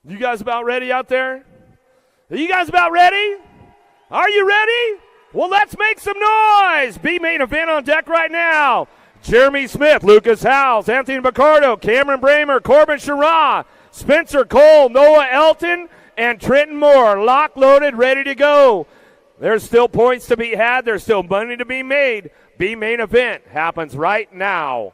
You guys about ready out there? Are you guys about ready? Are you ready? Well, let's make some noise. B main event on deck right now. Jeremy Smith, Lucas Howes, Anthony Picardo, Cameron Bramer, Corbin Sherrod, Spencer Cole, Noah Elton, and Trenton Moore. Lock, loaded, ready to go. There's still points to be had. There's still money to be made. B main event happens right now.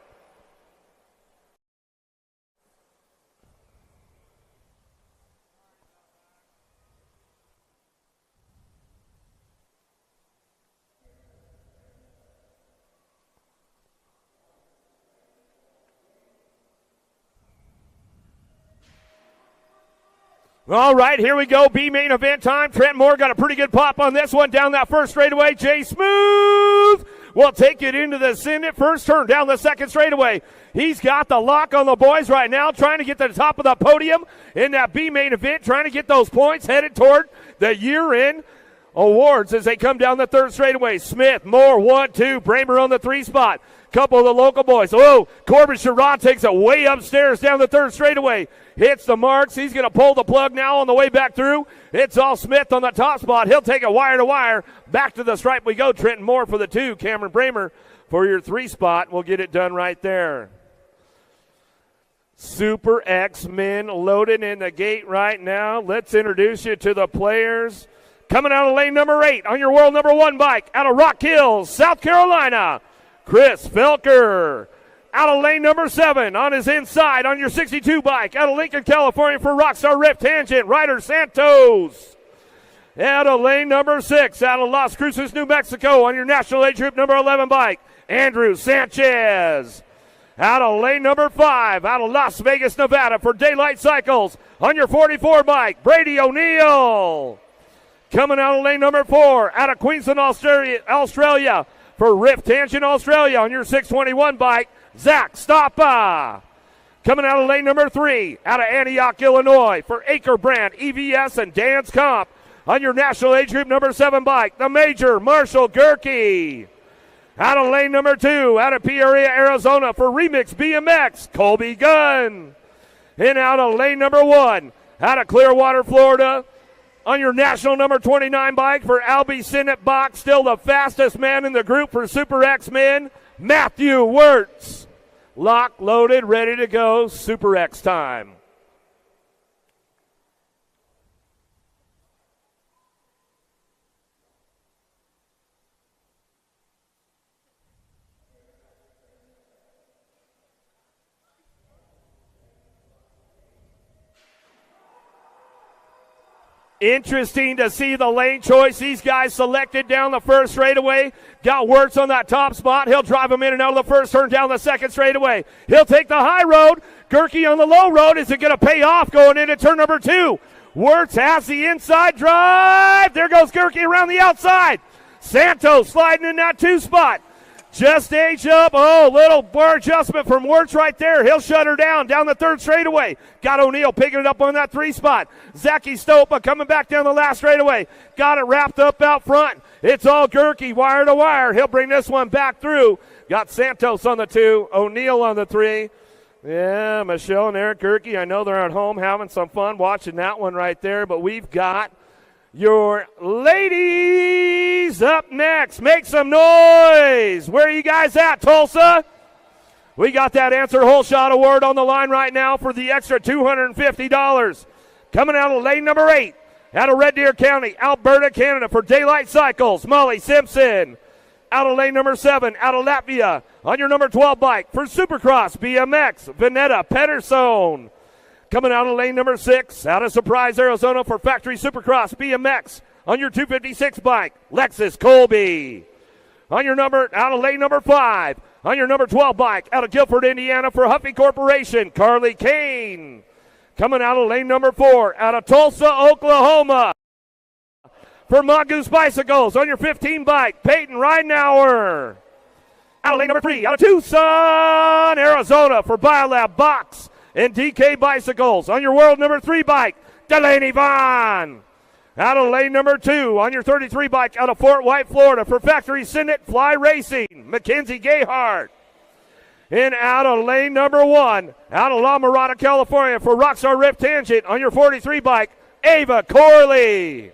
All right, here we go. B main event time. Trent Moore got a pretty good pop on this one down that first straightaway. Jay Smooth will take it into the Senate first turn down the second straightaway. He's got the lock on the boys right now, trying to get to the top of the podium in that B main event, trying to get those points headed toward the year-end awards as they come down the third straightaway. Smith, Moore, 1-2. Bramer on the 3 spot. Couple of the local boys. Oh, Corbin Sherrod takes it way upstairs down the third straightaway. Hits the marks. He's going to pull the plug now on the way back through. It's all Smith on the top spot. He'll take it wire to wire. Back to the stripe we go. Trenton Moore for the 2. Cameron Bramer for your 3 spot. We'll get it done right there. Super X men loaded in the gate right now. Let's introduce you to the players. Coming out of lane number 8 on your world number 1 bike out of Rock Hills, South Carolina, Chris Felker. Out of lane number 7 on his inside on your 62 bike out of Lincoln, California for Rockstar Rift Tangent, Ryder Santos. Out of lane number 6 out of Las Cruces, New Mexico on your national age group number 11 bike, Andrew Sanchez. Out of lane number 5 out of Las Vegas, Nevada for Daylight Cycles on your 44 bike, Brady O'Neill. Coming out of lane number 4 out of Queensland, Australia for Rift Tangent Australia on your 621 bike, Zach Stoppa. Coming out of lane number 3 out of Antioch, Illinois for Acre Brand, EVS, and Dance Comp on your national age group number 7 bike, the Major Marshall Gerke. Out of lane number 2 out of Peoria, Arizona for Remix BMX, Colby Gunn. And out of lane number 1 out of Clearwater, Florida on your national number 29 bike for Albie Sinnott Bach, still the fastest man in the group for Super X-Men, Matthew Wirtz. Lock, loaded, ready to go. Super X time. Interesting to see the lane choice. These guys selected down the first straightaway. Got Wirtz on that top spot. He'll drive him in and out of the first turn down the second straightaway. He'll take the high road. Gerke on the low road. Is it going to pay off going into turn number 2? Wirtz has the inside drive. There goes Gerke around the outside. Santos sliding in that 2 spot. Just age up. Oh, little bar adjustment from Wirtz right there. He'll shut her down the third straightaway. Got O'Neill picking it up on that 3 spot. Zachy Stopa coming back down the last straightaway. Got it wrapped up out front. It's all Gerke, wire to wire. He'll bring this one back through. Got Santos on the 2, O'Neill on the 3. Yeah, Michelle and Eric Gerke, I know they're at home having some fun watching that one right there, but we've got your ladies up next. Make some noise. Where are you guys at, Tulsa? We got that Answer Hole Shot Award on the line right now for the extra $250. Coming out of lane number 8 out of Red Deer County, Alberta, Canada for Daylight Cycles, Molly Simpson. Out of lane number 7 out of Latvia on your number 12 bike for Supercross BMX, Vanetta Pedersen. Coming out of lane number 6, out of Surprise, Arizona for Factory Supercross BMX on your 256 bike, Lexus Colby. On your number, out of lane number 5, on your number 12 bike, out of Guilford, Indiana for Huffy Corporation, Carly Kane. Coming out of lane number 4, out of Tulsa, Oklahoma for Mongoose Bicycles on your 15 bike, Peyton Ridenauer. Out of lane number 3, out of Tucson, Arizona for Biolab Box and DK Bicycles on your world number 3 bike, Delaney Vaughn. Out of lane number 2 on your 33 bike out of Fort White, Florida for Factory Senate Fly Racing, Mackenzie Gayhart. In out of lane number 1, out of La Mirada, California, for Rockstar Rift Tangent on your 43 bike, Ava Corley.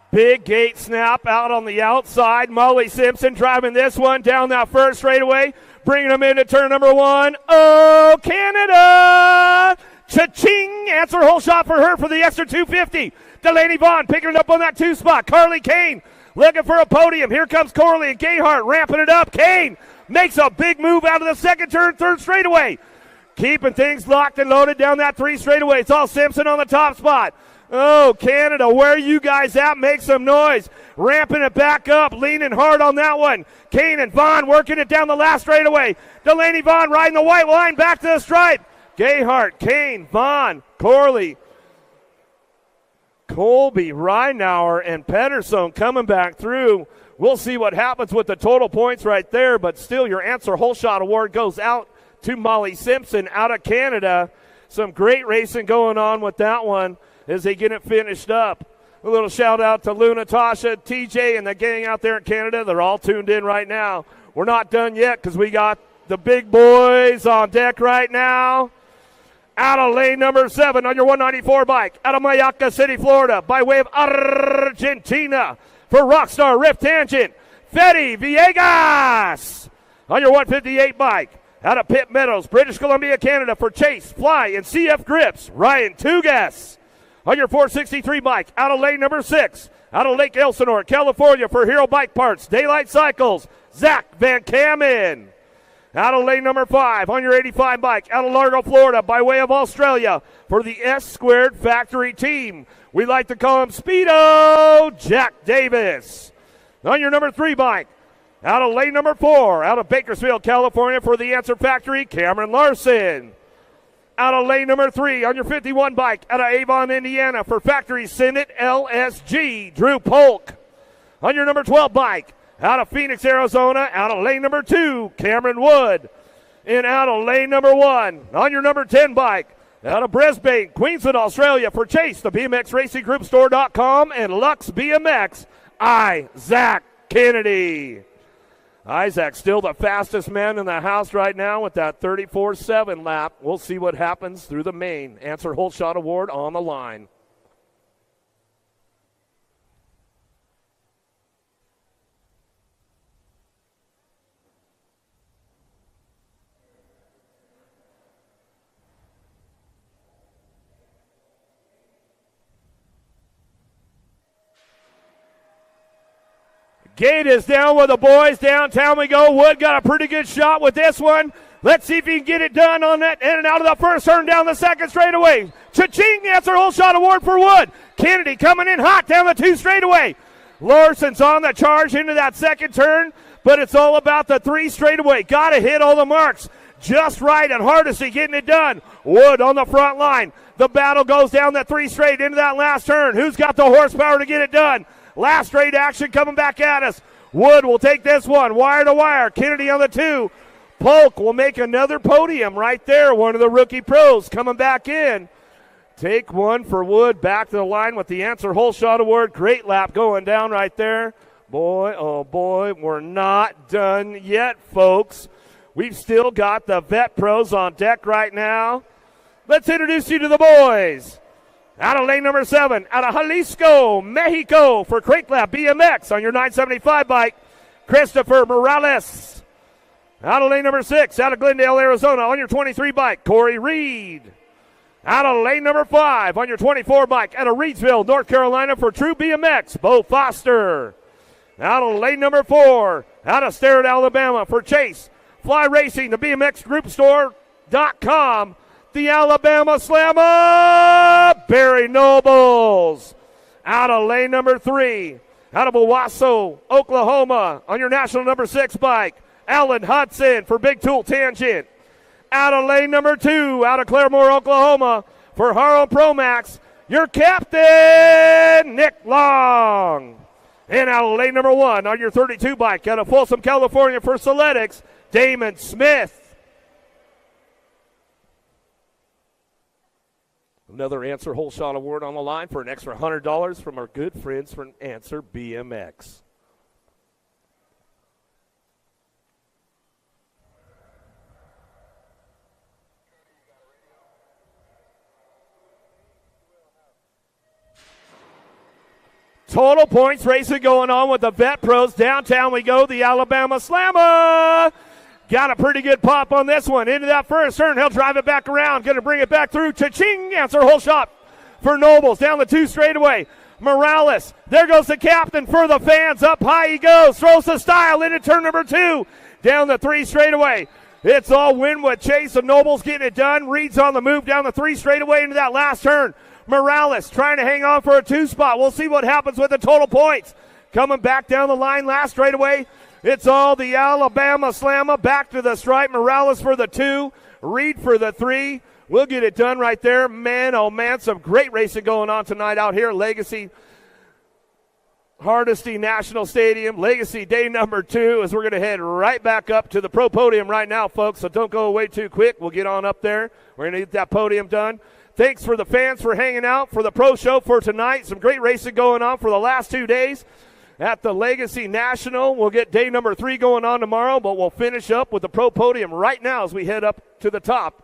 Big gate snap out on the outside. Molly Simpson driving this one down that first straightaway, bringing them into turn number 1. Oh, Canada! Cha-ching! Answer hole shot for her for the extra 250. Delaney Vaughn picking it up on that 2 spot. Carly Kane looking for a podium. Here comes Corley and Gayhart ramping it up. Kane makes a big move out of the second turn, third straightaway. Keeping things locked and loaded down that 3 straightaway. It's all Simpson on the top spot. Oh, Canada, where are you guys at? Make some noise. Ramping it back up, leaning hard on that one. Kane and Vaughn working it down the last straightaway. Delaney Vaughn riding the white line back to the stripe. Gayhart, Kane, Vaughn, Corley, Colby, Reinauer, and Pedersen coming back through. We'll see what happens with the total points right there, but still your answer hole shot award goes out to Molly Simpson out of Canada. Some great racing going on with that one as they get it finished up. A little shout out to Luna, Tasha, TJ, and the gang out there in Canada. They're all tuned in right now. We're not done yet because we got the big boys on deck right now. Out of lane number 7 on your 194 bike, out of Mayaca City, Florida, by way of Argentina for Rockstar Rift Tangent, Fetty Villegas. On your 158 bike, out of Pitt Meadows, British Columbia, Canada, for Chase, Fly, and CF Grips, Ryan Tugas. On your 463 bike, out of lane number 6, out of Lake Elsinore, California, for Hero Bike Parts, Daylight Cycles, Zach Van Kamen. Out of lane number 5, on your 85 bike, out of Largo, Florida, by way of Australia, for the S Squared Factory Team. We like to call him Speedo Jack Davis. On your number 3 bike, out of lane number 4, out of Bakersfield, California, for the Answer Factory, Cameron Larson. Out of lane number 3 on your 51 bike, out of Avon, Indiana, for Factory Senate LSG, Drew Polk. On your number 12 bike, out of Phoenix, Arizona, out of lane number 2, Cameron Wood. And out of lane number 1, on your number 10 bike, out of Brisbane, Queensland, Australia, for Chase, the BMX Racing Group Store.com, and Lux BMX, Isaac Kennedy. Isaac still the fastest man in the house right now with that 34.7 lap. We'll see what happens through the main. Answer hole shot award on the line. Gate is down with the boys. Downtown we go. Wood got a pretty good shot with this one. Let's see if he can get it done on that in and out of the first turn down the second straightaway. Cha-ching, answer hole shot award for Wood. Kennedy coming in hot down the 2 straightaway. Larson's on the charge into that second turn, but it's all about the 3 straightaway. Got to hit all the marks just right, and Hardesty getting it done. Wood on the front line. The battle goes down the 3 straight into that last turn. Who's got the horsepower to get it done? Last straight action coming back at us. Wood will take this one, wire to wire. Kennedy on the 2. Polk will make another podium right there. One of the rookie pros coming back in. Take one for Wood. Back to the line with the answer hole shot award. Great lap going down right there. Boy, oh boy, we're not done yet, folks. We've still got the vet pros on deck right now. Let's introduce you to the boys. Out of lane number 7, out of Jalisco, Mexico, for Crate Lab BMX on your 975 bike, Christopher Morales. Out of lane number 6, out of Glendale, Arizona, on your 23 bike, Corey Reed. Out of lane number 5, on your 24 bike, out of Reidsville, North Carolina, for True BMX, Bo Foster. Out of lane number 4, out of Starrett, Alabama, for Chase, Fly Racing, the BMX Group Store.com, the Alabama Slammer, Barry Nobles. Out of lane number 3, out of Owasso, Oklahoma, on your national number 6 bike, Alan Hudson for Big Tool Tangent. Out of lane number 2, out of Claremore, Oklahoma, for Harlem Pro Max, your captain, Nick Long. And out of lane number 1 on your 32 bike out of Folsom, California for Soletics, Damon Smith. Another Answer Whole Shot Award on the line for an extra $100 from our good friends from Answer BMX. Total points racing going on with the Vet Pros. Downtown we go, the Alabama Slammer. Got a pretty good pop on this one. Into that first turn, he'll drive it back around. Going to bring it back through. Cha-ching, Answer Whole Shot for Nobles. Down the 2 straightaway. Morales, there goes the captain for the fans. Up high he goes. Throws the style into turn number 2. Down the 3 straightaway. It's all Winwood Chase and Nobles getting it done. Reed's on the move down the 3 straightaway into that last turn. Morales trying to hang on for a 2 spot. We'll see what happens with the total points. Coming back down the line last straightaway. It's all the Alabama Slammer. Back to the stripe. Morales for the 2. Reed for the 3. We'll get it done right there. Man, oh man, some great racing going on tonight out here at Legacy Hardesty National Stadium. Legacy day number 2 as we're going to head right back up to the pro podium right now, folks. So don't go away too quick. We'll get on up there. We're going to get that podium done. Thanks for the fans for hanging out for the pro show for tonight. Some great racing going on for the last 2 days at the Legacy National. We'll get day number 3 going on tomorrow, but we'll finish up with the pro podium right now as we head up to the top